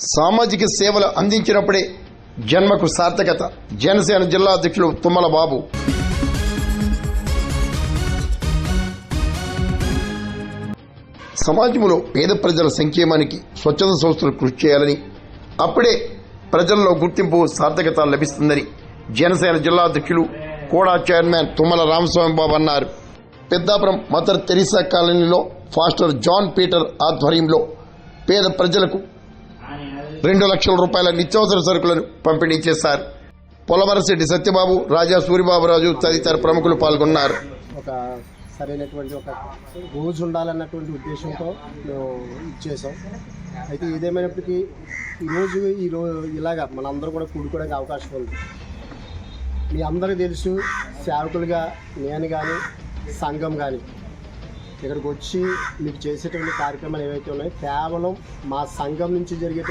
సామాజిక సేవలు అందించినప్పుడే జన్మకు సార్థకత. జనసేన జిల్లా అధ్యక్షులు తుమ్మల బాబు. సమాజంలో పేద ప్రజల సంక్షేమానికి స్వచ్ఛంద సంస్థలు కృషి చేయాలని, అప్పుడే ప్రజల్లో గుర్తింపు సార్థకత లభిస్తుందని జనసేన జిల్లా అధ్యక్షులు కోడా చైర్మన్ తుమ్మల రామస్వామి బాబు అన్నారు. పెద్దాపురం మదర్ తెరీసా కాలనీలో ఫాస్టర్ జాన్ పీటర్ ఆధ్వర్యంలో పేద ప్రజలకు 2 లక్షల రూపాయల నిత్యావసర సరుకులను పంపిణీ చేశారు. పొలవరశెట్టి సత్యబాబు, రాజా సూరిబాబురాజు తదితర ప్రముఖులు పాల్గొన్నారు. ఒక సరైనటువంటి ఒక రోజు ఉండాలన్నటువంటి ఉద్దేశంతో మేము ఇచ్చేసాం. అయితే ఏదేమైనప్పటికీ ఈరోజు ఇలాగా మనందరూ కూడా కూడుకోవడానికి అవకాశం ఉంది. మీ అందరికీ తెలుసు, సేవకులుగా నేను కానీ సంఘం కానీ ఇక్కడికి వచ్చి మీకు చేసేటువంటి కార్యక్రమాలు ఏవైతే ఉన్నాయో కేవలం మా సంఘం నుంచి జరిగేటువంటి